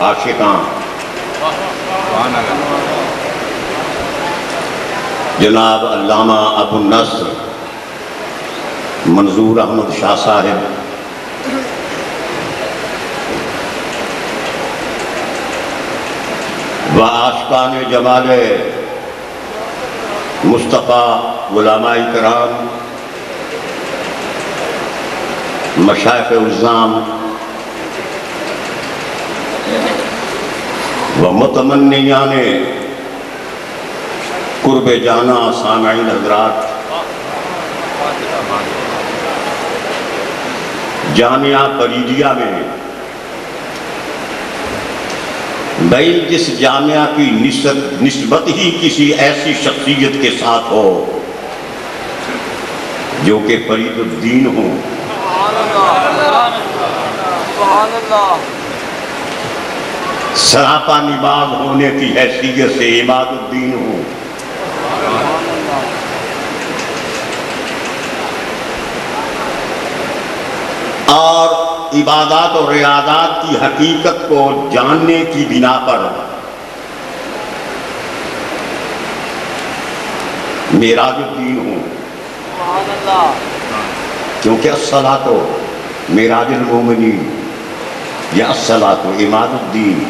عاشقاں جناب علامہ ابو النصر منظور احمد شاہ صاحب و عاشقان جمال مصطفیٰ علماء کرام مشائخ عظام و متمنیان قرب جانا سامعین حضرات، جامعہ فریدیہ میں بھائی جس جامعہ کی نسبت ہی کسی ایسی شخصیت کے ساتھ ہو جو کہ فرید الدین ہوں، سراپا نباز ہونے کی حیثیت سے عماد الدین ہوں، اور عبادات اور ریاضات کی حقیقت کو جاننے کی بنا پر معراج الدین ہوں، کیونکہ الصلاۃ معراج المومنین یا الصلاۃ عماد الدین،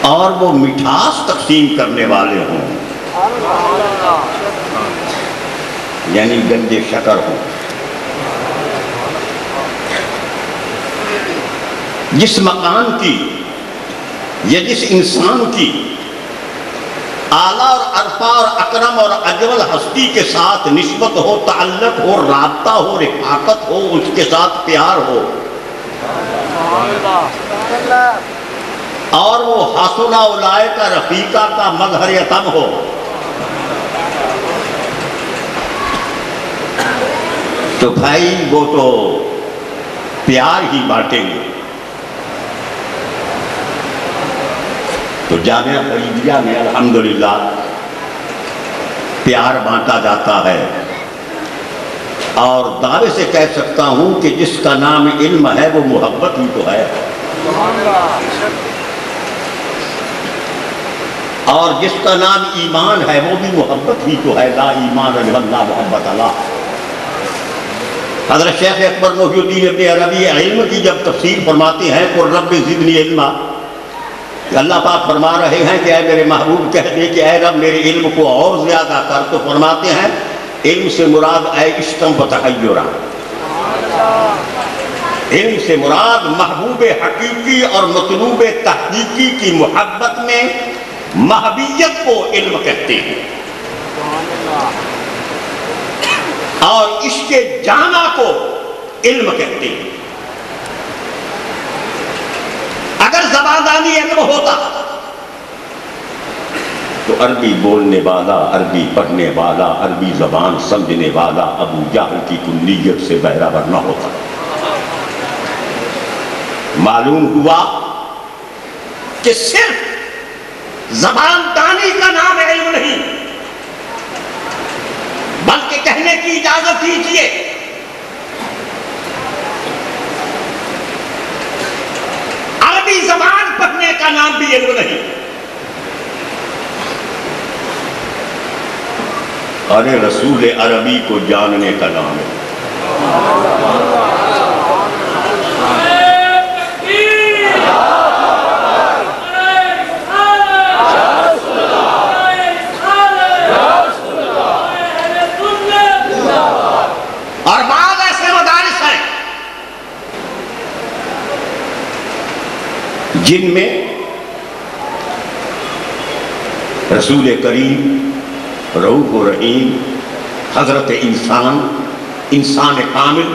اور وہ مٹھاس تقسیم کرنے والے ہوں، یعنی گنج شکر ہو۔ جس مکان کی یا جس انسان کی اعلیٰ اور عرفہ اور اکرم اور اجول ہستی کے ساتھ نسبت ہو، تعلق ہو، رابطہ ہو، رفاقت ہو، اس کے ساتھ پیار ہو، اور وہ حسن اولئک رفیقہ کا مظہر اتم ہو، تو بھائی وہ تو پیار ہی بانٹیں گے۔ تو جامعہ فریدیہ میں الحمدللہ پیار بانٹا جاتا ہے، اور دعوے سے کہہ سکتا ہوں کہ جس کا نام علم ہے وہ محبت ہی تو ہے، اور جس کا نام ایمان ہے وہ بھی محبت ہی تو ہے، لا ایمان الا اللہ محبت اللہ۔ حضرت شیخ اکبر محی الدین ابن عربی علم کی جب تفسیر فرماتے ہیں قُلْ رَبِّ زِدْنِی عِلْمًا، کہ اللہ پاک فرما رہے ہیں کہ اے میرے محبوب کہہ دے کہ اے رب میرے علم کو اور زیادہ کر، تو فرماتے ہیں علم سے مراد اے عشقاً و تحیراً، علم سے مراد محبوب حقیقی اور مطلوب تحقیقی کی محبت میں محبیت کو علم کہتے ہیں، اور عشق جانا کو علم کہتے ہیں۔ اگر زباندانی علم ہوتا تو عربی بولنے والا، عربی پڑھنے والا، عربی زبان سمجھنے والا ابو جہل کی کلیت سے بہرہ نہ ہوتا۔ معلوم ہوا کہ صرف زباندانی کا نام علم نہیں، بلکہ کہنے کی اجازت دیجیے عربی زبان پڑھنے کا نام بھی علم نہیں۔ ارے رسول عربی کو جاننے کا نام ہے۔ اور بعض ایسے مدارس ہیں جن میں رسول کریم رؤوف رحیم حضرت انسان کامل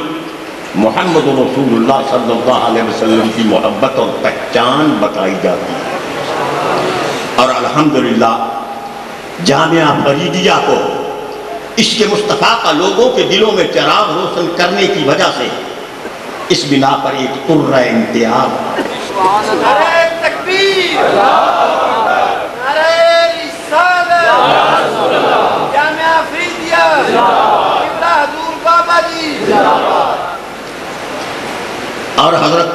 محمد رسول اللہ صلی اللہ علیہ وسلم کی محبت اور پہچان بتائی جاتی ہے، اور الحمدللہ جامعہ فریدیہ کو عشق مصطفیٰ کا لوگوں کے دلوں میں چراغ روشن کرنے کی وجہ سے اس بنا پر ایک قرہ امتیاز، نعرہ تکبیر، نعرہ رسالت، جامعہ فریدیہ، قبلہ حضور بابا جی، اور حضرت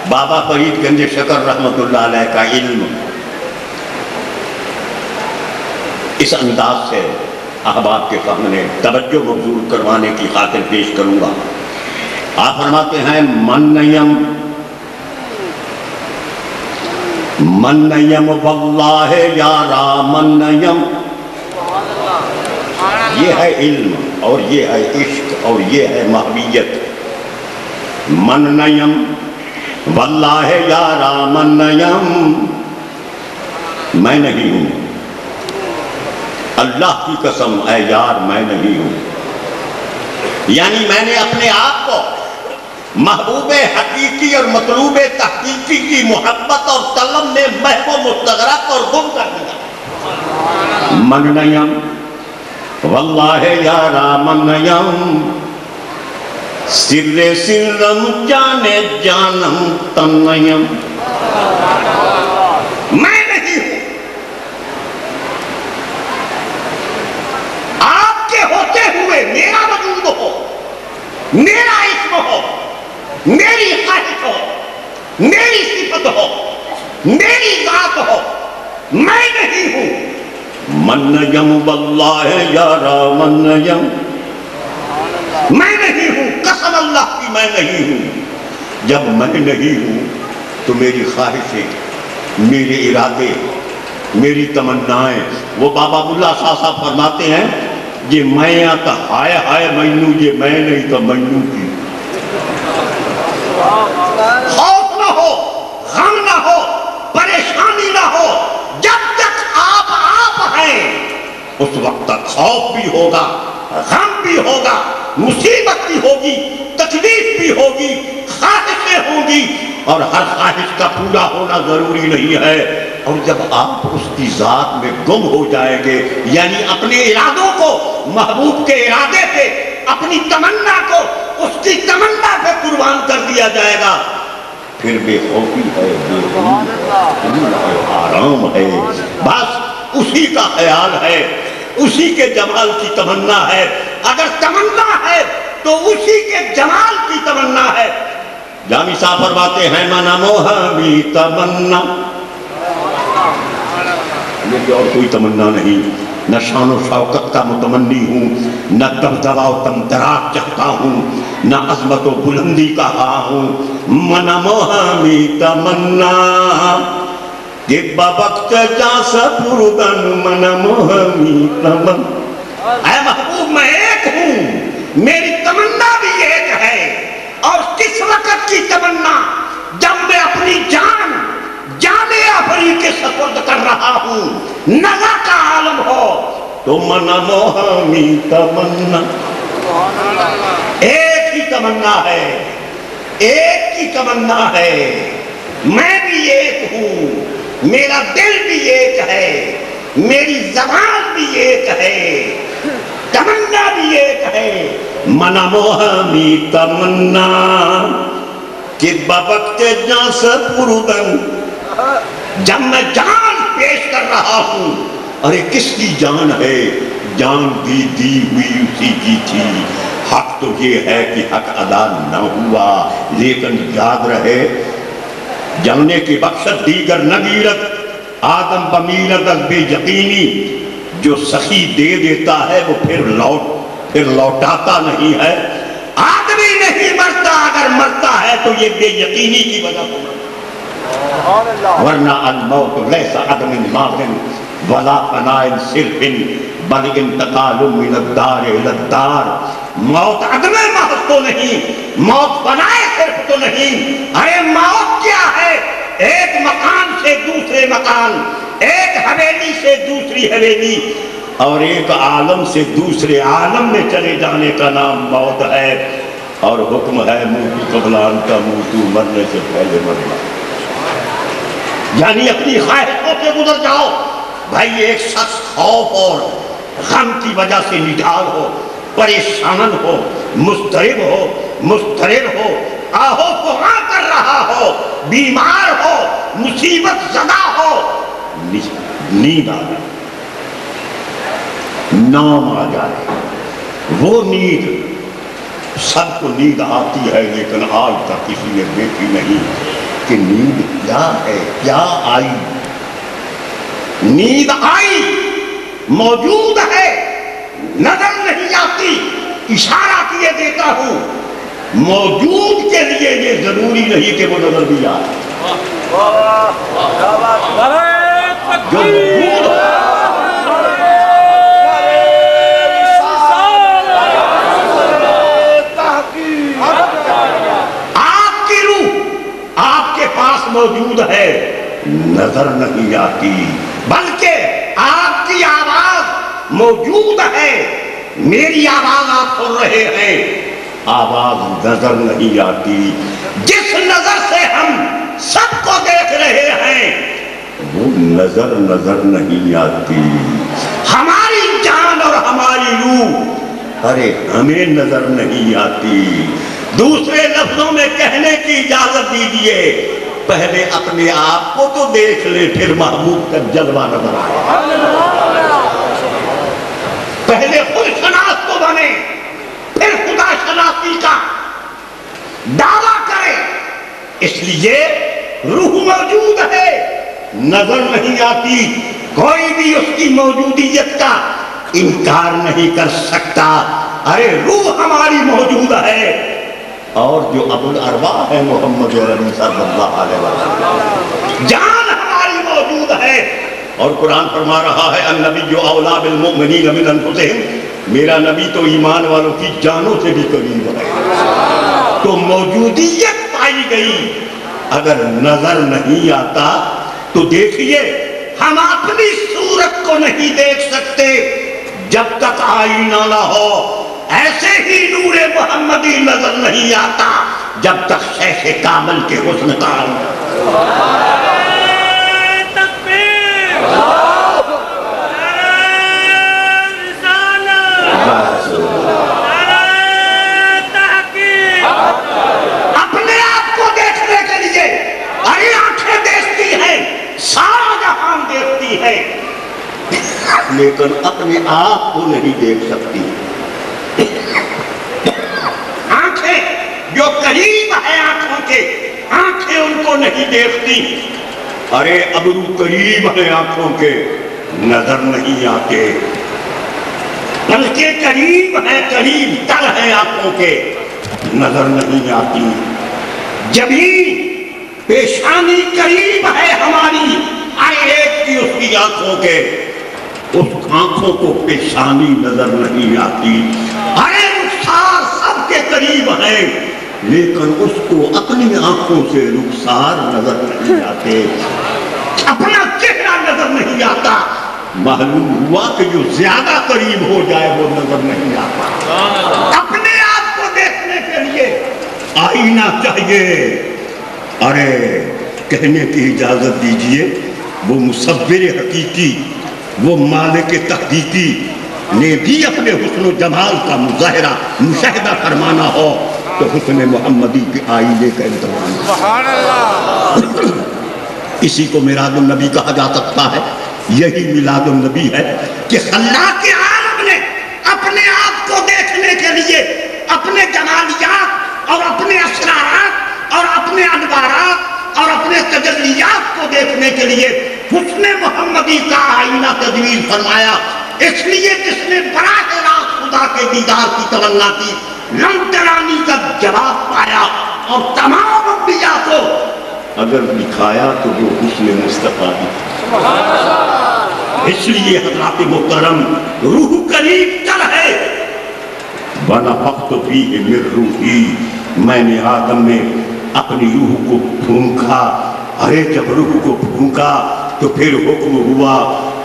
بابا فرید گنج شکر رحمت اللہ علیہ کا علم اس انداز سے احباب کے سامنے توجہ مبذول کروانے کی خاطر پیش کروں گا. آپ فرماتے ہیں من نیم واللہ یارا من نیم. یہ ہے علم اور یہ ہے عشق اور یہ ہے محویت. من نیم واللہ یارا من نیم، میں نہیں ہوں، اللہ کی قسم اے یار میں نہیں ہوں. یعنی میں نے اپنے آپ کو محبوب حقیقی اور مطلوب تحقیقی کی محبت اور طلب میں محو مستغرق اور گم کر دیا. من نیم واللہ یارا من نیم، سر سرم جانے جانم تن نیم. میں نہیں ہوں، آپ کے ہوتے ہوئے میرا وجود ہو، میرا اسم ہو، میری خواہش ہو، میری صفت ہو، میری ذات ہو، میں نہیں ہوں. من نیم واللہ یارا من نیم، میں نہیں ہوں، قسم اللہ کی میں نہیں ہوں. جب میں نہیں ہوں تو میری خواہشیں، میرے ارادے، میری تمنائیں، وہ بابا اللہ صاحب فرماتے ہیں یہ میں آتا ہائے ہائے مینو، یہ میں نہیں تو مینو کی. خوف نہ ہو، غم نہ ہو، پریشانی نہ ہو، جب تک آپ ہیں اس وقت تک خوف بھی ہوگا، غم بھی ہوگا، مصیبت بھی ہوگی، تکلیف بھی ہوگی، خواہشیں ہوں گی، اور ہر خواہش کا پورا ہونا ضروری نہیں ہے. اور جب آپ اس کی ذات میں گم ہو جائیں گے، یعنی اپنے ارادوں کو محبوب کے ارادے پہ، اپنی تمنا کو اس کی تمنا پہ قربان کر دیا جائے گا، پھر بے خوفی ہے، بے غم ہے، آرام ہے، بس اسی کا خیال ہے، اسی کے جمال کی تمنا ہے. اگر تمنا ہے تو اسی کے جمال کی تمنا ہے. جامی صاحب فرماتے ہیں منا موہمی تمنا، میری اور کوئی تمنا نہیں، نہ شان و شوکت کا متمنی ہوں، نہ دبدبا و تمتراک چاہتا ہوں، نہ عظمت و بلندی کا خواہ ہوں. من موہمی تمنا کہ بوقت جا سپردن من موہمی تمنا. اے محبوب میں ایک ہوں، میری تمنا بھی ایک ہے. اور کس وقت کی تمنا؟ جب میں اپنی جان آفری کے سپرد کر رہا ہوں، نزا کا عالم ہو تو من موہمی تمنا. ایک ہی تمنا ہے، ایک کی تمنا ہے. میں بھی ایک ہوں، میرا دل بھی ایک ہے، میری زبان بھی ایک ہے، تمنا بھی ایک ہے. من موہمی تمنا کہ بوقت جان سپردن، جب میں جان پیش کر رہا ہوں، ارے کس کی جان ہے؟ جان بھی دی ہوئی اسی کی تھی. حق تو یہ ہے کہ حق ادا نہ ہوا، لیکن یاد رہے جانے کی بخشت دیگر نہ گیرت، آدم بمیرت از بے یقینی. جو سخی دے دیتا ہے وہ پھر لوٹاتا نہیں ہے. آدمی نہیں مرتا، اگر مرتا ہے تو یہ بے یقینی کی وجہ سے مرتا، ورنہ الموت لیس عدم ماغن ولا فناء صرف بل انتقال من الدار الى الدار. موت عدم محض تو نہیں، موت فناء صرف تو نہیں. ارے موت کیا ہے؟ ایک مکان سے دوسرے مکان، ایک حویلی سے دوسری حویلی، اور ایک عالم سے دوسرے عالم میں چلے جانے کا نام موت ہے. اور حکم ہے موت قبلان کا موتو، مرنے سے پہلے مرنا. یعنی اپنی خواہشوں سے گزر جاؤ. بھائی ایک شخص خوف اور غم کی وجہ سے نڈھال ہو، پریشان ہو، مضطرب ہو، آہو فغاں کر رہا ہو، بیمار ہو، مصیبت زدہ ہو، نیند آ جائے، نام آ جائے، وہ نیند سب کو نیند آتی ہے لیکن آج تک کسی نے دیکھی نہیں کہ نیند کیا ہے، کیا آئی۔ نیند آئی، موجود ہے، نظر نہیں آتی۔ اشارہ کیے دیتا ہوں، موجود کے لیے یہ ضروری نہیں کہ وہ نظر بھی آئے۔ جو موجود ہے، آپ کی روح آپ کے پاس موجود ہے، نظر نہیں آتی، بلکہ آپ کی آواز موجود ہے، میری آواز آپ سن رہے ہیں، آواز نظر نہیں آتی۔ جس نظر سے ہم سب کو دیکھ رہے ہیں وہ نظر نہیں آتی۔ ہماری جان اور ہماری روح، ارے ہمیں نظر نہیں آتی۔ دوسرے لفظوں میں کہنے کی اجازت دیجیے، پہلے اپنے آپ کو تو دیکھ لے، پھر محبوب کا جلوہ نظر آئے۔ پہلے خود شناس کو بنے، پھر خدا شناسی کا دعویٰ کرے۔ اس لیے روح موجود ہے، نظر نہیں آتی، کوئی بھی اس کی موجودیت کا انکار نہیں کر سکتا۔ ارے روح ہماری موجود ہے، اور جو ابو الارواح ہے محمد عربی صلی اللہ علیہ وسلم، جان ہماری موجود ہے۔ اور قرآن فرما رہا ہے النبی اولیٰ بالمؤمنین من انفسہم، میرا نبی تو ایمان والوں کی جانوں سے بھی قریب ہے۔ تو موجودیت پائی گئی۔ اگر نظر نہیں آتا تو دیکھیے ہم اپنی صورت کو نہیں دیکھ سکتے جب تک آئینہ نہ ہو، ایسے ہی نور محمدی نظر نہیں آتا جب تک شیخ کامل کے حسن کا اپنے آپ کو دیکھنے کے لیے ارے آنکھیں دیکھتی ہیں، سارا جہان دیکھتی ہے، لیکن اپنے آپ کو نہیں دیکھ سکتی۔ آنکھیں جو قریب ہے آنکھوں کے، آنکھیں ان کو نہیں دیکھتی۔ ارے ابرو قریب ہے آنکھوں کے، نظر نہیں آتے، بلکہ قریب ہے، قریب تر ہے آنکھوں کے، نظر نہیں آتی۔ جبین پیشانی قریب ہے ہماری ہر ایک کی اس کی آنکھوں کے، اس آنکھوں کو پیشانی نظر نہیں آتی۔ ارے رخسار سب کے قریب ہے، لیکن اس کو اپنی آنکھوں سے رخسار نظر نہیں آتے، اپنا چہرہ نظر نہیں آتا۔ معلوم ہوا کہ جو زیادہ قریب ہو جائے وہ نظر نہیں آتا۔ اپنے آپ کو دیکھنے کے لیے آئینہ چاہیے۔ ارے کہنے کی اجازت دیجئے، وہ مصور حقیقی، وہ مالک تحقیقی نے بھی اپنے حسن و جمال کا مظاہرہ مشاہدہ فرمانا ہو تو حسن محمدی کے آئینے کا انتظام۔ سبحان اللہ۔ اسی کو میلاد النبی کہا جا سکتا ہے۔ یہی میلاد النبی ہے کہ خلاق عالم نے اپنے آپ کو دیکھنے کے لیے اپنے جمالیات اور اپنے اسرارات اور اپنے انوارات اور اپنے تجلیات کو دیکھنے کے لیے حسن محمدی کا آئینہ تجویز فرمایا۔ اس لیے جس نے براہ راست خدا کے دیدار کی تمنا کی، لن ترانی کا جواب پایا، اور تمام انبیاء کو اگر دکھایا تو وہ حسن مصطفیٰ دی۔ اس لیے حضرات محترم روح قریب تر ہے۔ وَنَفَخْتُ فِيهِ مِن رُوحِي، میں نے آدم میں اپنی روح کو پھونکا۔ ارے جب روح کو پھونکا تو پھر حکم ہوا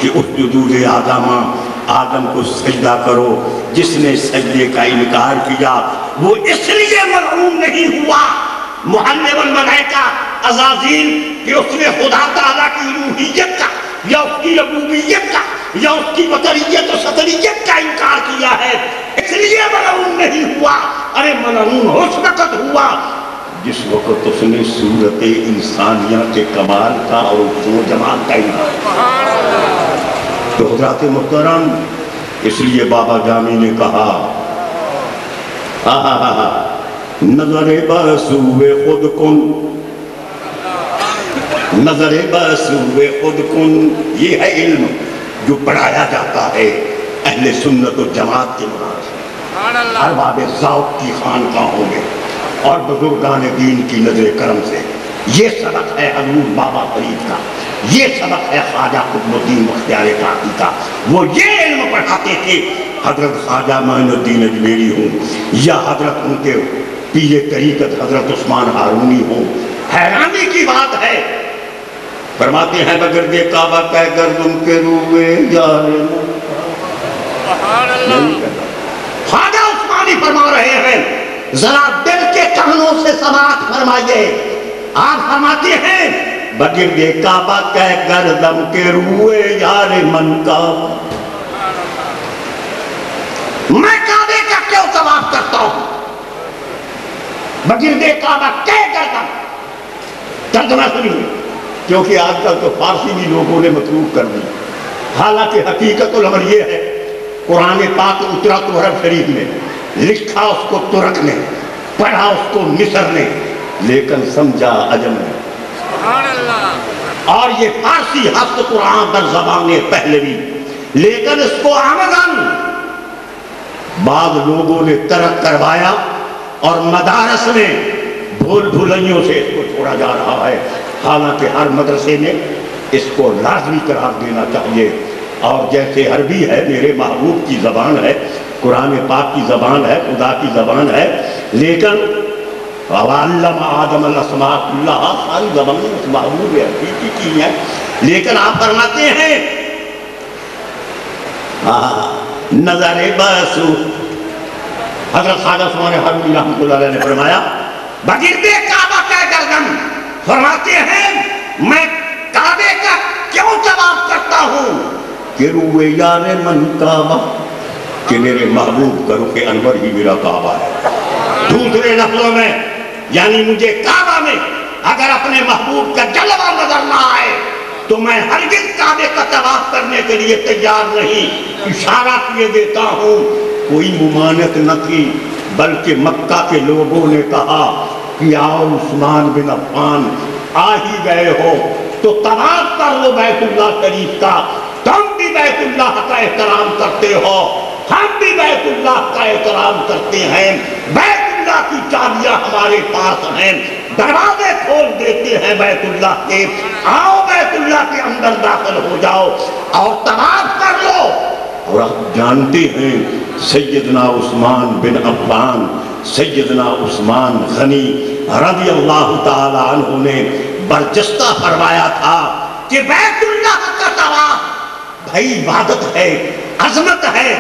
کہ اسجدوا لآدم، آدم کو سجدہ کرو۔ جس نے سجدے کا انکار کیا وہ اس لیے ملعون نہیں ہوا معلم الملائکہ عزازیل کہ اس نے خدا تعالیٰ کی الوہیت کا یا اس کی ربوبیت کا یا اس کی بطریت و سطریت کا انکار کیا ہے، اس لیے ملعون نہیں ہوا۔ ارے ملعون اس وقت ہوا جس وقت اس نے صورت انسانیہ کے کمال کا اور حسن و جمال کا انکار۔ تو حضرات محترم، اس لیے بابا جامی نے کہا نظر بسوئے خود کن، نظر بسوئے خود کن، یہ ہے علم جو پڑھایا جاتا ہے اہل سنت و جماعت کے مناظر ارباب ذوق کی خانقاہوں میں اور بزرگان دین کی نظر کرم سے۔ یہ سبق ہے حضور بابا فرید کا، یہ سبق ہے خواجہ قطب الدین بختیار کاکی کا۔ وہ یہ علم پڑھاتے تھے، حضرت خواجہ معین الدین اجمیری ہوں یا حضرت ان کے پیر طریقت حضرت عثمان ہارونی ہوں۔ حیرانی کی بات ہے، فرماتے ہیں بگرد کعبہ کہہ گردن کے روئے یار خواجہ عثمانی فرما رہے ہیں، ذرا دل کے کانوں سے سماعت فرمائیے۔ آپ فرماتے ہیں بگرد کعبہ کہہ گردن کے روئے یار من کعبہ، میں کعبے کا کیوں طواف کرتا ہوں؟ بگرد کعبہ کہہ گردن، ترجمہ سنیے، کیونکہ آج کل تو فارسی بھی لوگوں نے مطلوب کر دی، حالانکہ حقیقت الامر یہ ہے قرآن پاک اترا تو عرب شریف میں، لکھا اس کو ترک نے، پڑھا اس کو مصر نے، لیکن سمجھا عجم نے۔ اور یہ فارسی ہفت قرآن در زبان پہلوی، لیکن اس کو آمدن بعض لوگوں نے ترک کروایا اور مدارس میں بھول بھلائیوں سے اس کو چھوڑا جا رہا ہے، حالانکہ ہر مدرسے میں اس کو لازمی قرار دینا چاہیے۔ اور جیسے عربی ہے میرے محبوب کی زبان ہے، قرآن پاک کی زبان ہے، خدا کی زبان ہے، لیکن وَعَلَّمَ آدَمَ الْأَسْمَاءَ كُلَّهَا ساری زبانیں اس محبوب حقیقی کی ہیں، لیکن آپ فرماتے ہیں نظر بسو، حضرت خواجہ عثمان ہارونی رحمۃ اللہ علیہ نے فرمایا بگرد کعبہ کا گردن، فرماتے ہیں میں کعبے کا کیوں طواف کرتا ہوں کہ روئے یار من کعبہ، کہ میرے محبوب کا رخ انور ہی میرا کعبہ ہے۔ دوسرے لفظوں میں یعنی مجھے کعبہ میں اگر اپنے محبوب کا جلوہ نظر نہ آئے تو میں ہرگز کعبے کا طواف کرنے کے لیے تیار نہیں۔ اشارہ کیے دیتا ہوں، کوئی ممانعت نہ تھی، بلکہ مکہ کے لوگوں نے کہا کہ آؤ عثمان بن عفان آ ہی گئے ہو تو طواف کر لو بیت اللہ شریف کا، تم بھی بیت اللہ کا احترام کرتے ہو، ہم بھی بیت اللہ کا احترام کرتے ہیں، بیت اللہ کی چابیاں ہمارے پاس ہیں، دروازے کھول دیتے ہیں بیت اللہ کے، آؤ بیت اللہ کے اندر داخل ہو جاؤ اور طواف کر لو۔ اور آپ جانتے ہیں سیدنا عثمان بن عفان، سیدنا عثمان غنی رضی اللہ تعالی عنہ نے برجستہ فرمایا تھا کہ بیت اللہ کا طواف بھائی عبادت ہے، عظمت ہے،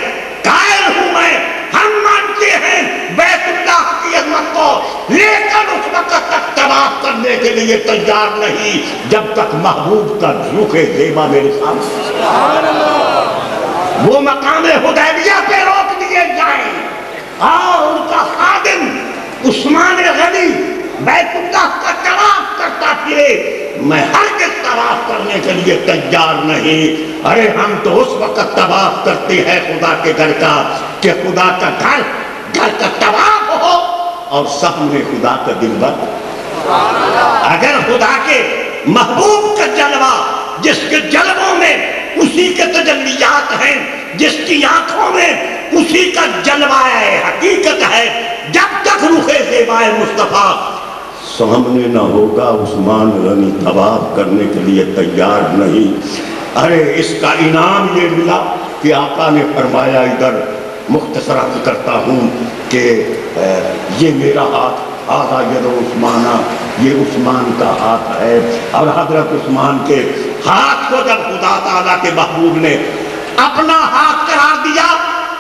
قائل ہوں میں، ہم مانتے ہیں بیت اللہ کی عظمت کو، لیکن اس وقت تک طواف کرنے کے لیے تیار نہیں جب تک محبوب کا رخ زیبا میرے سامنے وہ مقام حدیبیہ پہ روک دیے جائیں اور ان کا خادم عثمان غنی بیت اللہ کا طواف کرتا پھرے، میں ہرگز طواف کرنے کے لیے تیار نہیں۔ ارے ہم تو اس وقت طواف کرتے ہیں خدا کے گھر کا کہ خدا کا گھر کا طواف ہو اور سامنے خدا کا دلبر۔ اگر خدا کے محبوب کا جلوہ جس کے جلووں میں اسی کے تجلیات ہیں، جس کی آنکھوں میں اسی کا جلوہ ہے، حقیقت ہے، جب تک رخ زیبا مصطفیٰ سامنے نہ ہوگا عثمان غنی طواف کرنے کے لیے تیار نہیں۔ ارے اس کا انعام یہ ملا کہ آقا نے فرمایا، ادھر مختصر عرض کرتا ہوں کہ یہ میرا ہاتھ آدھا ید عثمانہ، یہ عثمان کا ہاتھ ہے۔ اور حضرت عثمان کے ہاتھ کو جب خدا تعالیٰ کے محبوب نے اپنا ہاتھ قرار دیا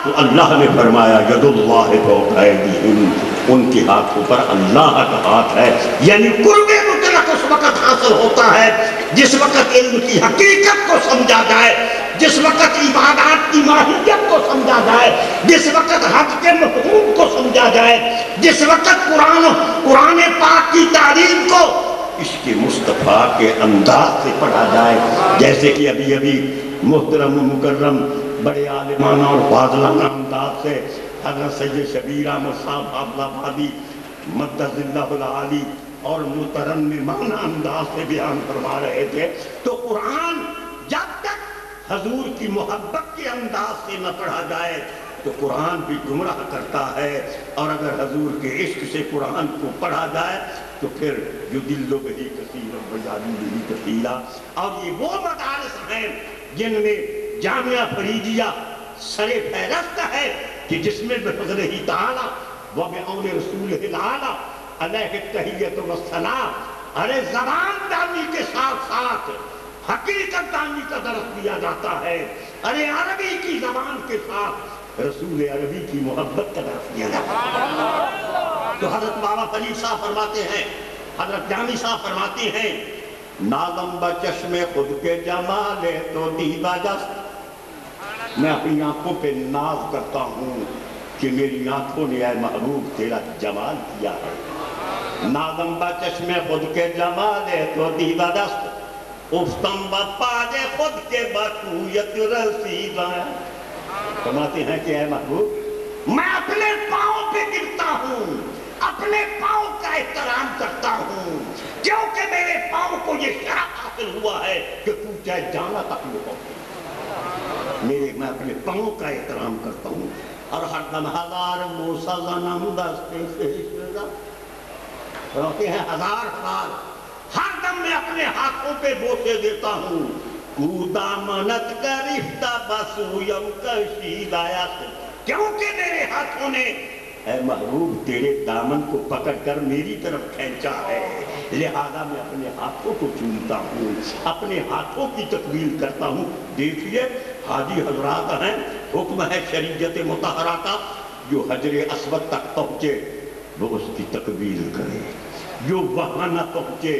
تو اللہ نے فرمایا ید اللہ فوق ایدیہم، ان کے ہاتھوں پر اللہ کا ہاتھ ہے۔ یعنی قرب مطلق اس وقت حاصل ہوتا ہے جس وقت علم کی حقیقت کو سمجھا جائے، جس وقت عبادات کی ماہیت کو سمجھا جائے، جس وقت حج کے مفہوم کو سمجھا جائے، جس وقت قرآن پاک کی تعلیم کو عشق مصطفیٰ کے انداز سے پڑھا جائے۔ جیسے کہ ابھی محترم و مکرم بڑے عالمانہ اور فاضلانہ انداز سے حضرت سید شبیر احمد صاحب حافظ آبادی مدد اللہ العالی اور مترنمانہ انداز سے بیان فرما رہے تھے. تو قرآن جب تک حضور کی محبت کے انداز سے نہ پڑھا جائے تو قرآن بھی گمراہ کرتا ہے، اور اگر حضور کے عشق سے قرآن کو پڑھا جائے تو پھر یدل بہ کثیرا ویہدی بہ کثیرا. اور یہ وہ مدارس ہیں جن میں جامعہ فریدیہ سر فہرست ہے کہ جس میں بفضلہ تعالی و بعون رسولہ العالی علیہ التحیۃ والثناء، ارے زبان دانی کے ساتھ ساتھ حقیقت دانی کا درس دیا جاتا ہے. ارے عربی کی زبان کے ساتھ رسول عربی کی محبت کا درس دیا جاتا ہے. تو حضرت بابا فرید صاحب فرماتے ہیں، حضرت جامی صاحب فرماتے ہیں، نازم بچشم خود کے جمال تو دیدہ جست. میں اپنی آنکھوں پہ ناز کرتا ہوں کہ میری آنکھوں نے اے محبوب تیرا جمال کیا ہے. نازم بچشم خود کے جمال تو دیدہ جست، افتم بپاج خود کے بطویت رسیدہ. فرماتے ہیں کہ اے محبوب میں اپنے پاؤں پہ گرتا ہوں، اپنے پاؤں کا احترام کرتا ہوں، کیونکہ میرے پاؤں کو یہ شرف حاصل ہوا ہے کہ تو چاہے جانا تک میں پہنچے. میں اپنے پاؤں کا احترام کرتا ہوں. اور ہر دم ہزار موسیٰ زنم دستے سے فرماتے ہیں ہزار ہر دم میں اپنے ہاتھوں پہ بوسے دیتا ہوں. دامنت گرفتہ بسویم کشیدایت، کیونکہ میرے ہاتھوں نے اے محبوب تیرے دامن کو پکڑ کر میری طرف کھینچا ہے، لہذا میں اپنے ہاتھوں کو چومتا ہوں، اپنے ہاتھوں کی تقبیل کرتا ہوں. دیکھیے حاجی حضرات ہیں، حکم ہے شریعت مطہرہ کا، جو حجر اسود تک پہنچے وہ اس کی تقبیل کرے، جو وہاں نہ پہنچے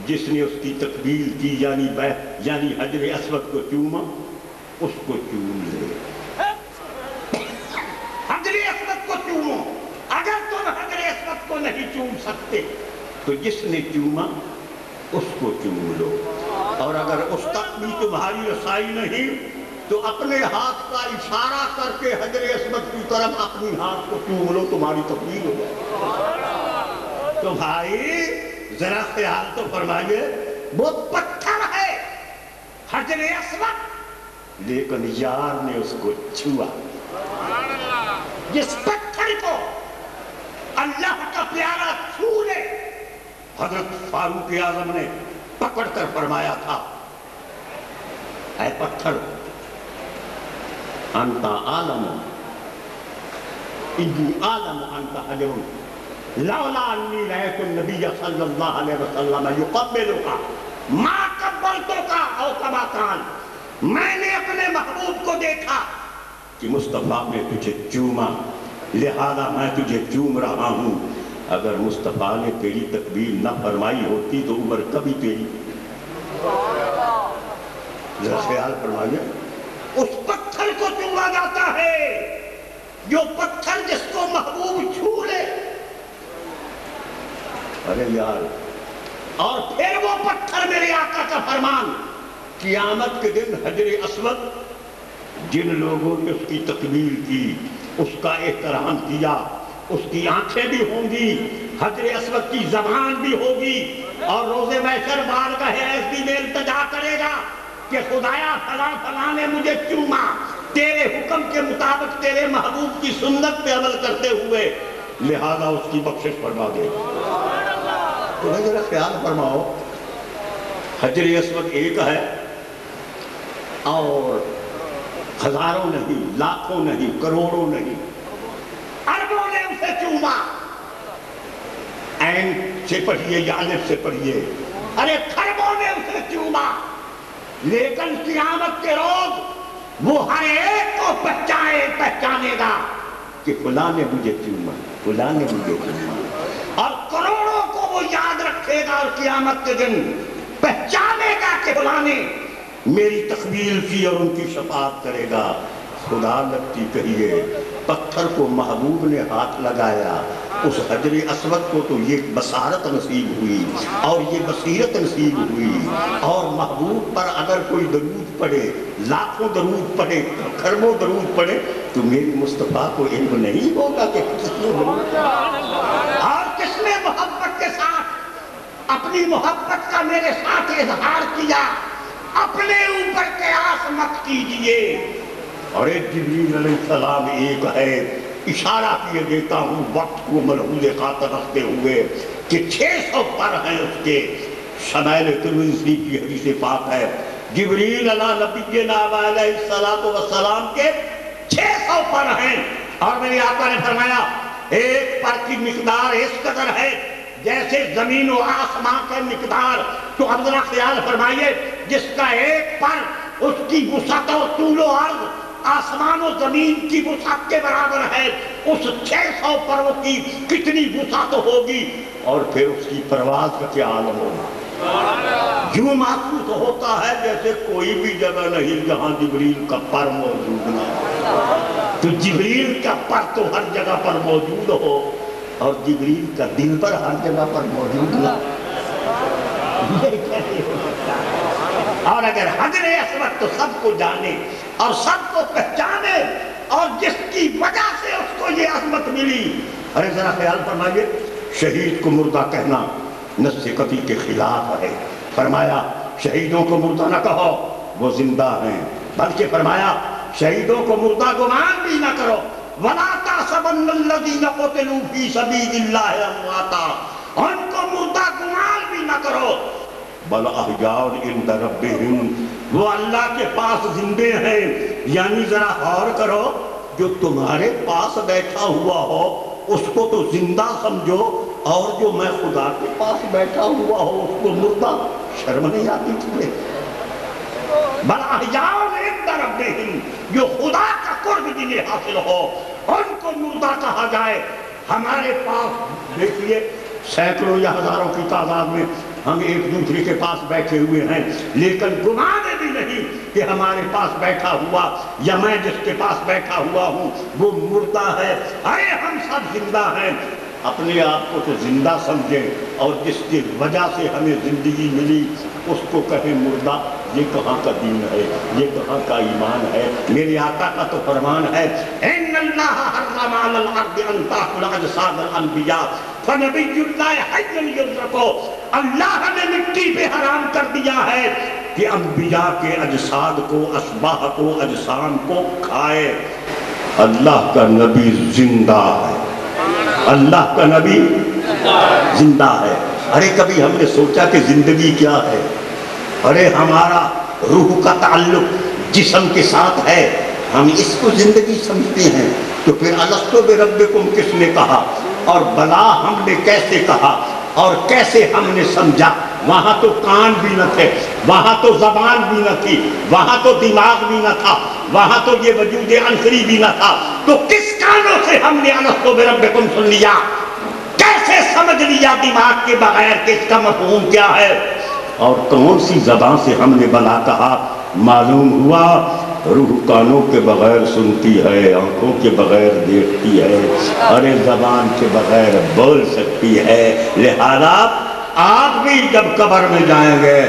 جس نے اس کی تقبیل کی یعنی حجر اسود کو چوما اس کو چوم لے. حجر اسود کو چومو. اگر تم حجر اسود کو نہیں چوم سکتے تو جس نے چوما اس کو چوم لو، اور اگر اس تک بھی تمہاری رسائی نہیں تو اپنے ہاتھ کا اشارہ کر کے حجر اسود کی طرف اپنی ہاتھ کو چوم لو، تمہاری تقبیل ہو جائے. تو بھائی ذرا خیال تو فرمائیے، وہ پتھر ہے حجر اسود، لیکن یار نے اس کو چھوا. جس پتھر کو اللہ کا پیارا چھو لے، حضرت فاروق اعظم نے پکڑ کر فرمایا تھا، اے پتھر انت عالم انی عالم انت حجر لولا انی رأیت النبی صلی اللہ علیہ وسلم یقبلک ما قبلتک او کما کان. میں نے اپنے محبوب کو دیکھا کہ مصطفیٰ نے تجھے چوما، لہذا میں تجھے چوم رہا ہوں. اگر مصطفیٰ نے تیری تقبیل نہ فرمائی ہوتی تو عمر کبھی تیری. ذرا خیال فرمائیے، اس پتھر کو چوما جاتا ہے جو پتھر جس کو محبوب چھو لے. ارے یار، اور پھر وہ پتھر میرے آقا کا فرمان، قیامت کے دن حجر اسود جن لوگوں نے اس کی تقبیل کی، اس کا احترام کیا، اس کی آنکھیں بھی ہوں گی، حجر اسود کی زبان بھی ہوگی، اور روز محشر بارگاہ عزت میں التجا کرے گا کہ خدایا فلاں فلاں نے مجھے چوما، تیرے حکم کے مطابق تیرے محبوب کی سنت پہ عمل کرتے ہوئے، لہذا اس کی بخشش فرما دے. تو ذرا خیال فرماؤ، حجر اسود ایک ہے اور ہزاروں نہیں، لاکھوں نہیں، کروڑوں نہیں، اربوں نے اسے چوما. عین سے پڑھیے یا الف سے پڑھیے، ارے کھربوں نے اسے چوما. لیکن قیامت کے روز وہ ہر ایک کو پہچانے گا کہ فلاں نے مجھے چوما، فلاں نے مجھے چوما. اور کروڑوں کو وہ یاد رکھے گا اور قیامت کے دن پہچانے گا کہ فلاں نے میری تقبیل کی اور ان کی شفاعت کرے گا. خدا لگتی کہیے، پتھر کو محبوب نے ہاتھ لگایا، اس حجر اسود کو تو یہ بصارت نصیب ہوئی اور یہ بصیرت نصیب ہوئی، اور محبوب پر اگر کوئی درود پڑھے، لاکھوں درود پڑھے، کروڑوں درود پڑھے، تو میری مصطفیٰ کو علم نہیں ہوگا کہ کس نے درود پڑھا اور کس نے محبت کے ساتھ اپنی محبت کا میرے ساتھ اظہار کیا۔ اپنے اوپر قیاس مت کیجئے۔ اور جبریل علیہ السلام ایک ہے، اشارہ کیے دیتا ہوں وقت کو ملحوظ خاطر رکھتے ہوئے کہ 600 پر ہیں اس کے۔ شمائل ترمذی کی حدیث پاک ہے، جبریل علی نبینا علیہ السلام کے 600 پر ہیں، اور میرے آقا نے فرمایا ایک پر کی مقدار اس قدر ہے جیسے زمین و آسمان کا مقدار۔ تو اب ذرا خیال فرمائیے، جس کا ایک پر اس کی وسعت و طول و عرض آسمان و زمین کی وسعت کے برابر ہے، اس 600 پروں کی کتنی وسعت ہوگی، اور پھر اس کی پرواز کا کیا عالم ہوگا۔ یوں محسوس ہوتا ہے جیسے کوئی بھی جگہ نہیں جہاں جبریل کا پر موجود نہ ہو۔ تو جبریل کا پر تو ہر جگہ پر موجود ہو، اور جبریل کا دل پر ہر جگہ پر موجود نہ ہو، اور اگر حجر اسود تو سب کو جانے اور سب کو پہچانے، اور جس کی وجہ سے اس کو یہ عظمت ملی۔ ارے ذرا خیال فرمائیے، شہید کو مردہ کہنا نص قطعی کے خلاف ہے۔ فرمایا شہیدوں کو مردہ نہ کہو، وہ زندہ ہیں، بلکہ فرمایا شہیدوں کو مردہ گمان بھی نہ کرو۔ وَلَا تَحْسَبَنَّ الَّذِينَ قُتِلُوا فِي سَبِيلِ اللَّهِ أَمْوَاتًا، ان کو مردہ گمان بھی نہ کرو، بل احیاء عند ربہم، وہ اللہ کے پاس زندے ہیں۔ یعنی ذرا غور کرو، جو تمہارے پاس بیٹھا ہوا ہو اس کو تو زندہ سمجھو، اور جو میں خدا کے پاس بیٹھا ہوا ہو اس کو مردہ، شرم نہیں آتی تمہیں؟ بل احیاء عند ربہم، جو خدا کا قرب جنہیں حاصل ہو ان کو مردہ کہا جائے۔ ہمارے پاس دیکھیے سینکڑوں یا ہزاروں کی تعداد میں ہم ایک دوسرے کے پاس بیٹھے ہوئے ہیں، لیکن گمانے بھی نہیں کہ ہمارے پاس بیٹھا ہوا یا میں جس کے پاس بیٹھا ہوا ہوں وہ مردہ ہے۔ ارے ہم سب زندہ ہیں۔ اپنے آپ کو تو زندہ سمجھیں، اور جس کی وجہ سے ہمیں زندگی ملی اس کو کہیں مردہ، یہ کہاں کا دین ہے، یہ کہاں کا ایمان ہے؟ میرے آقا کا تو فرمان ہے، ان اللہ حرم علی الارض ان تاکل اجساد الانبیاء فنبی اللہ حی یذرکو، اللہ نے مٹی پہ حرام کر دیا ہے کہ انبیاء کے اجساد کو، اشباح کو، اجسام کو کھائے۔ اللہ کا نبی زندہ ہے، اللہ کا نبی زندہ ہے۔ ارے کبھی ہم نے سوچا کہ زندگی کیا ہے؟ ارے ہمارا روح کا تعلق جسم کے ساتھ ہے، ہم اس کو زندگی سمجھتے ہیں۔ تو پھر الستو بربکم کس نے کہا، اور بلا ہم نے کیسے کہا، اور کیسے ہم نے سمجھا؟ وہاں تو کان بھی نہ تھے، وہاں تو زبان بھی نہ تھی، وہاں تو دماغ بھی نہ تھا، وہاں تو یہ وجود عنصری بھی نہ تھا، تو کس کانوں سے ہم نے الستو بربکم سن لیا؟ کیسے سمجھ لیا دماغ کے بغیر کہ اس کا مفہوم کیا ہے؟ اور کون سی زبان سے ہم نے بلا کہا؟ معلوم ہوا روح کانوں کے بغیر سنتی ہے، آنکھوں کے بغیر دیکھتی ہے، ارے زبان کے بغیر بول سکتی ہے۔ لہذا آپ بھی جب قبر میں جائیں گے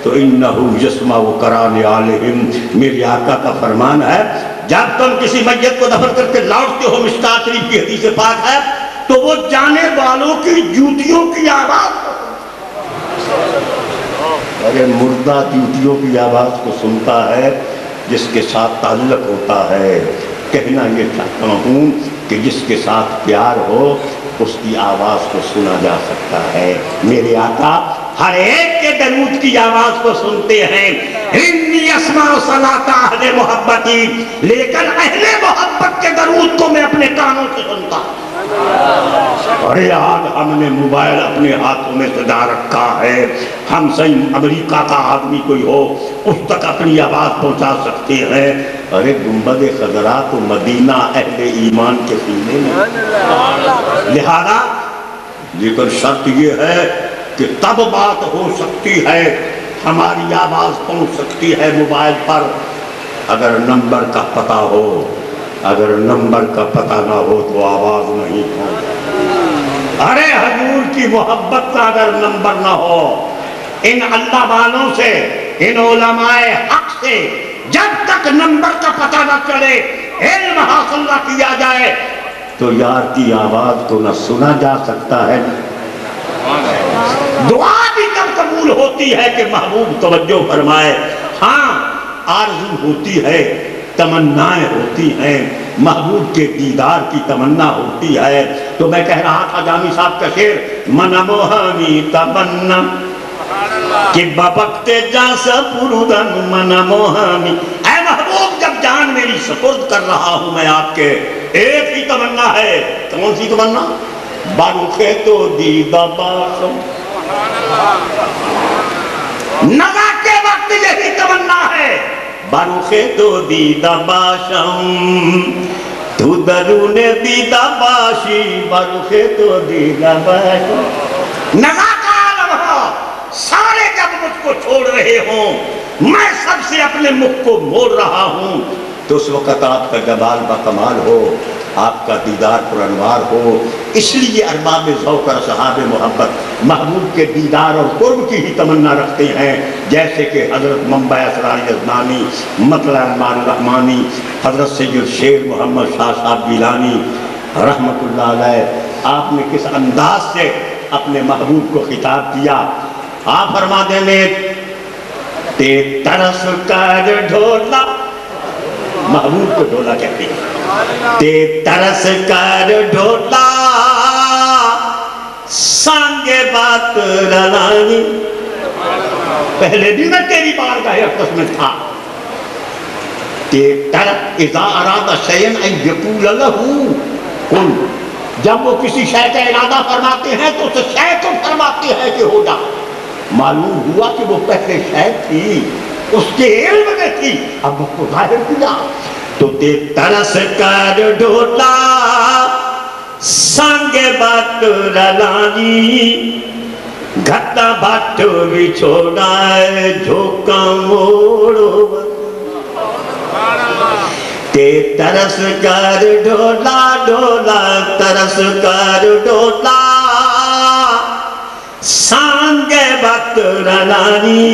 تو انہو یسمع قران علیہم، میرے آقا کا فرمان ہے، جب تم کسی میت کو دفن کر کے لوٹتے ہو، مشکوٰۃ شریف کی حدیث پاک ہے، تو وہ جانے والوں کی جوتیوں کی آواز، ارے مردہ جوتیوں کی آواز کو سنتا ہے جس کے ساتھ تعلق ہوتا ہے۔ کہنا یہ چاہتا ہوں کہ جس کے ساتھ پیار ہو اس کی آواز کو سنا جا سکتا ہے۔ میرے آقا ہر ایک کے درود کی آواز کو سنتے ہیں۔ انی اسمع صلاۃ اہل محبتی، لیکن اہل محبت کے درود کو میں اپنے کانوں سے سنتا ہوں۔ ارے آج ہم نے موبائل اپنے ہاتھوں میں سجا رکھا ہے، ہم صحیح امریکہ کا آدمی کوئی ہو اس تک اپنی آواز پہنچا سکتے ہیں۔ ارے گنبد خضرا تو مدینہ اہل ایمان کے سینے میں، لہذا لیکن شرط یہ ہے کہ تب بات ہو سکتی ہے، ہماری آواز پہنچ سکتی ہے موبائل پر اگر نمبر کا پتہ ہو، اگر نمبر کا پتہ نہ ہو تو آواز نہیں پہنچ۔ ارے حضور کی محبت کا اگر نمبر نہ ہو، ان اللہ والوں سے، ان علماء حق سے جب تک نمبر کا پتہ نہ چلے، علم حاصل نہ کیا جائے، تو یار کی آواز کو نہ سنا جا سکتا ہے۔ دعا بھی تب قبول ہوتی ہے کہ محبوب توجہ فرمائے۔ ہاں آرزو ہوتی ہے، تمنائیں ہوتی ہیں، محبوب کے دیدار کی تمنا ہوتی ہے۔ تو میں کہہ رہا تھا جامی صاحب کا شعر، من موہمی تمنا کہ ببکتے جان سپردن من موہمی، اے محبوب جب جان میری سپرد کر رہا ہوں میں آپ کے، ایک ہی تمنا ہے۔ کون سی تمنا؟ بارخ تو دیدہ باشم، نزا کے وقت یہی تمنا ہے، بارخ تو دیدہ باشم تو درون دیدہ باشی، بارخ تو دیدہ باشم۔ نزا کا عالم ہو، سارے جب مجھ کو چھوڑ رہے ہوں، میں سب سے اپنے مکھ کو موڑ رہا ہوں، تو اس وقت آپ کا جمال بکمال ہو، آپ کا دیدار پر انوار ہو۔ اس لیے ارباب ذوق اور اصحاب محبت محبوب کے دیدار اور قرب کی ہی تمنا رکھتے ہیں، جیسے کہ حضرت منبع اسرار یزدانی، مطلع انوار الرحمانی، حضرت سید شیر محمد شاہ صاحب گیلانی رحمت اللہ علیہ۔ آپ نے کس انداز سے اپنے محبوب کو خطاب کیا، آپ فرما دیں میں تے ترس کر ڈھولا، محبوب کو ڈھولا کہتے ہیں، تے ترس کر ڈھولا سانگے بات رلانی، پہلے بھی میں تیری بارگاہ اقدس میں تھا، تے ترس اذا اراد شیئن ان یقول لہو کن، جب وہ کسی شے کا ارادہ فرماتے ہیں تو اسے شے کو فرماتے ہیں کہ ہو جا۔ معلوم ہوا کہ وہ پہلے شے تھی، اس کے علم میں تھی، اب اس کو ظاہر کیا۔ تو تے ترس کر ڈھولا سانگے بات رلانی، گھٹا بھٹ بچھوڑا ہے جھوکا موڑو، تے ترس کر ڈھولا ڈھولا ترس کر ڈھولا سانگے بات رلانی،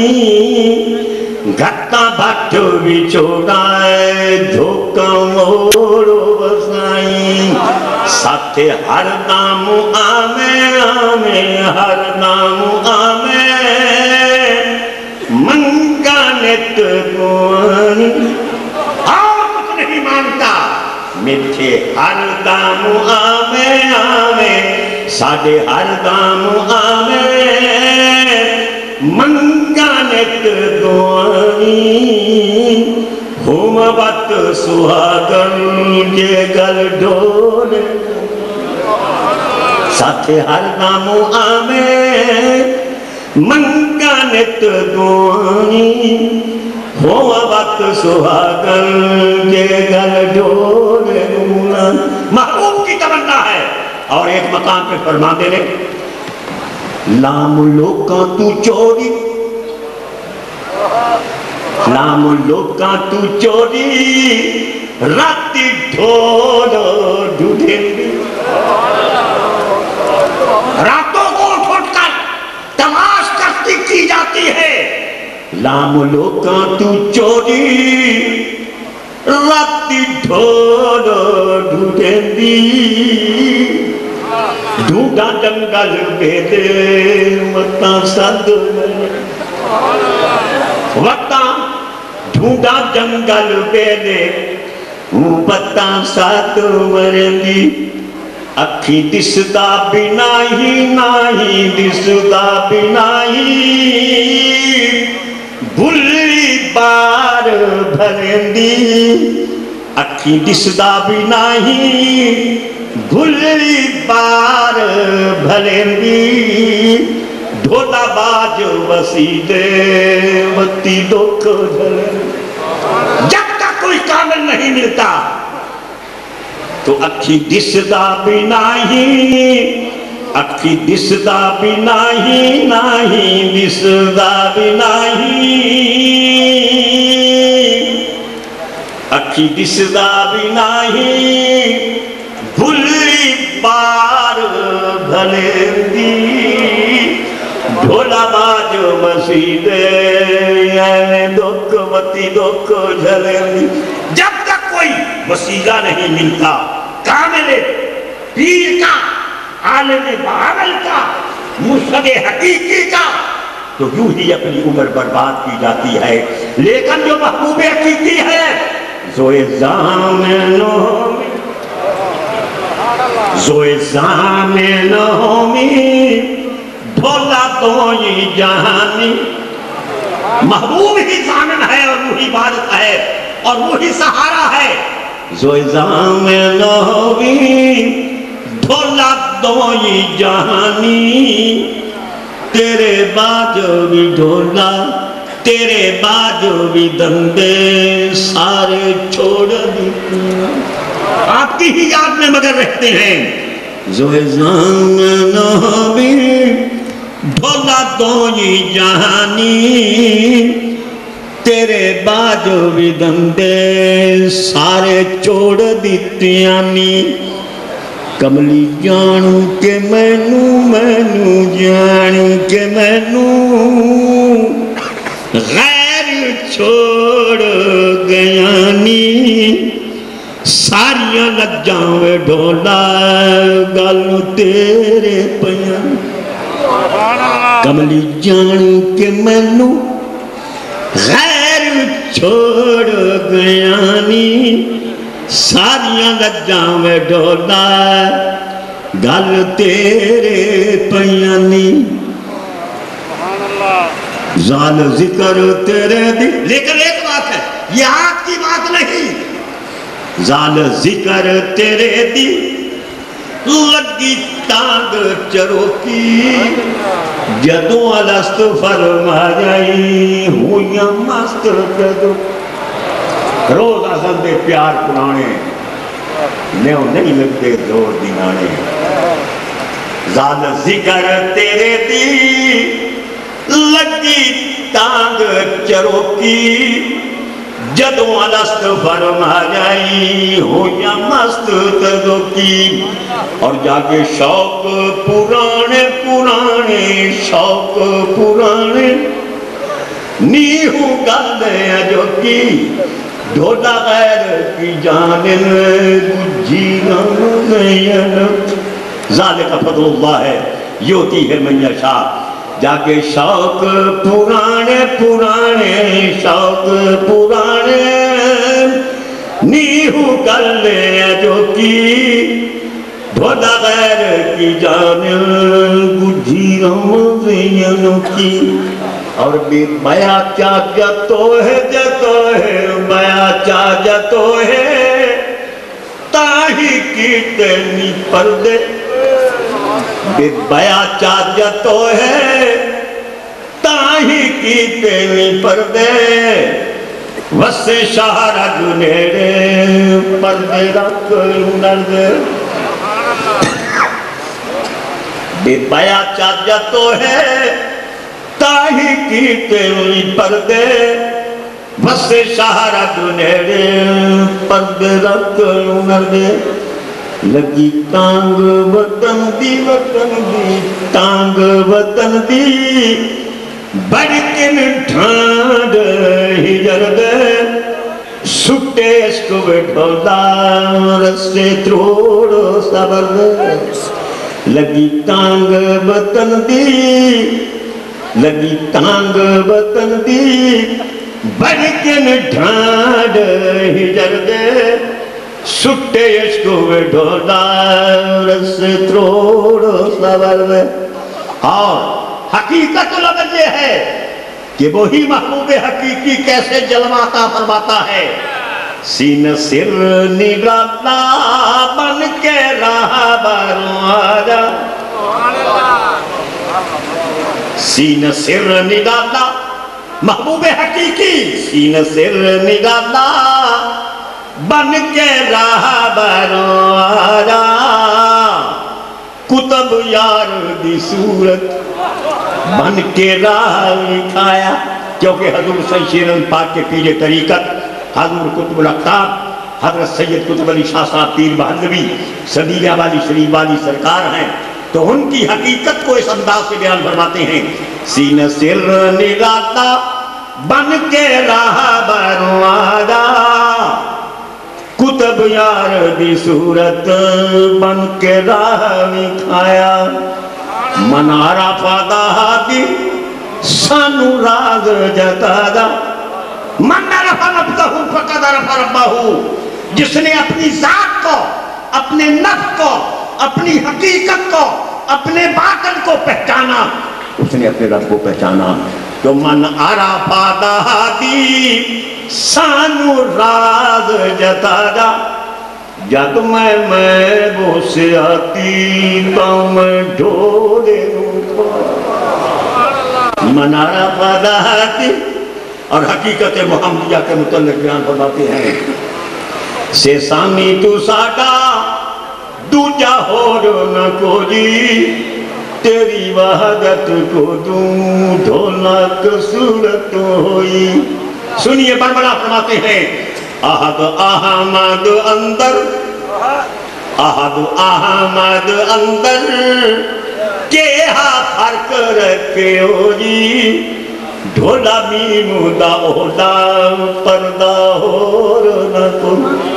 گھٹا بھٹ بچھوڑا ہے جھوکا موڑو بسائی، ساتھے ہر نام آمیں آمیں ہر نام آمیں منگا نت گوانی، اور کچھ نہیں مانتا، میٹھے ہر دام آمیں آمیں ساڑھے ہر دام آمیں منگا نت گوانی، ہوم بات سہاگن کے گل ڈھولے، ساتھے ہر دام آمیں منگا نت گوانی، ہوم بات سہاگن کے گل ڈھولے۔ محبوب کی تمنا ہے۔ اور ایک مقام پہ فرما دے لے، لام لوکاں تو چوری، لام لوکاں تو چوری، راتی ڈھولو ڈھوڈھیں دی، راتوں کو اٹھ کر تلاش کرتی کی جاتی ہے، لام لوکاں تو چوری، راتی ڈھولو ڈھوڈھیں دی، ڈھونڈا جنگل بیدے وطاں سد وطاں، ڈھونڈا جنگل بیدے وطاں سد مرندی، اکھی دسدا بھی نہیں نہیں دسدا بھی نہیں، بھلی بار بھرندی، اکھی دسدا بھی نہیں بھلی بار بھلندی، ڈھولا باج وسیلے وتی دکھ جھلے۔ جب تک کوئی کامل نہیں ملتا تو اکھی دسدا بھی نہیں، اکھی دسدا بھی نہیں نہیں دسدا بھی نہیں، اکھی دسدا بھی نہیں بھلی بار بھلے مسیدے دکھ متی دکھ جھلیں جب تک کوئی وسیلہ نہیں ملتا کامل پیر کا، عالم بہاول کا، مرشد حقیقی کا، تو یوں ہی اپنی عمر برباد کی جاتی ہے۔ لیکن جو محبوب حقیقی ہے زوئے زامن ہومی ڈھولا دوئی جہانی، محبوب ہی ضامن ہے اور وہی عبادت ہے اور وہی سہارا ہے۔ زوئے زامن ہومی ڈھولا دوئی جہانی، تیرے باجو بھی ڈھولا تیرے باجو بھی دندے سارے چھوڑ دیتے ہیں، آپ کی ہی یاد میں مگر رہتے ہیں۔ زوئے زامن ہومی ڈھولا دوئی جہانی، تیرے باجو بھی دندے سارے چھوڑ دیتے ہیں۔ کملی جانوں کہ مینوں جانوں کہ مینوں غیر چھوڑ گیا نی، ساریاں لگ جاوے ڈھولا گل تیرے پیاں۔ کملی جانوں کہ مینوں غیر چھوڑ گیا نی، ساریاں لجاں میں ڈولا گل تیرے پیانی۔ زال ذکر تیرے دی، لیکن ایک بات ہے یہ آپ کی بات نہیں، زال ذکر تیرے دی لگی ٹانگ چروکی، جدوں الست فرما جائی ہویاں مست جدوں۔ روز آسان دے پیار پرانے نیو نہیں لگتے دور دینانے، زال ذکر تیرے دی لگی ٹانگ چروکی، جدوں الست فرما جائی ہو یا مست تذکی۔ اور جاگے شوق پرانے پرانے شوق پرانے، نیہو گلے جو کی ڈھولا غیر کی جانب گجیران زینب۔ ذالک فضل اللہ ہے یوتی ہے من یشاء۔ جاگے شوق پرانے پرانے شوق پرانے، نیہو گلے جو کی ڈھولا غیر کی جانب گجیران زینب کی۔ اور بھی بیا کیا جتو ہے بیا کیا جتو ہے، تاہی کی تینی پردے۔ بیا کیا جتو ہے تاہی کی تینی پردے، وسے شہرہ جنیرے پردے رکھ نردے۔ بیا کیا جتو ہے تاہی کی تیری پردے، وسے شہرہ جنیرے پردے رکھ نردے۔ لگی تانگ وطن دی تانگ وطن دی، بڑکن ٹھانڈ ہجر دے، سٹے اس کو بٹھولا رسے تروڑ صبر دے۔ لگی تانگ وطن دی لگی تانگ وطن دی، بڑکن ٹھانڈ ہجر دے، سٹے عشق میں ڈھولا رس تروڑ صبر میں۔ اور حقیقت لفظ یہ ہے کہ وہی محبوب حقیقی کیسے جلواتا فرماتا ہے۔ سین سر نگالا بن کے راہ بروں آجا، سین سر نگالا محبوب حقیقی، سین سر نگالا بن کے راہ بروں آجا، کتب یار دی صورت بن کے راہ لکھایا۔ کیونکہ حضور سید شیرن پاک کے پیر طریقت حضور قطب الاقطاب حضرت سید قطب علی شاہ صاحب پیر بہلوی صدیقہ والی شریف والی سرکار ہیں، تو ان کی حقیقت کو اس انداز سے بیان فرماتے ہیں سینہ سر نگاتا بن کے راہ بروادا کتب یار دی صورت بن کے راہ وکھایا منارا فادا دی سانو راز جتادا من رفع نفسہ فقد رفع ربہ جس نے اپنی ذات کو اپنے نفس کو اپنی حقیقت کو اپنے باطن کو پہچانا اس نے اپنے رب کو پہچانا تو من عرفہ دہادی سانو راز جتادا جد میں بوسے آتی تو میں ڈھولے من عرفہ دہادی اور حقیقت محمدیہ کے متعلق بیان فرماتے ہیں سے سامی تو ساڈا دوجا ہور نہ کوئی تیری وحدت کو دوں ڈھولک صورت ہوئی سنیے بڑبڑا فرماتے ہیں احد احمد اندر احد احمد اندر کے ہاتھ فرق رکھے ہو جی ڈھولا میم دا اولا پردہ ہور نہ کوئی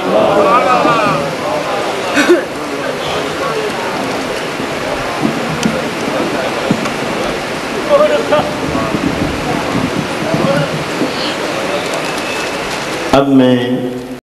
اب میں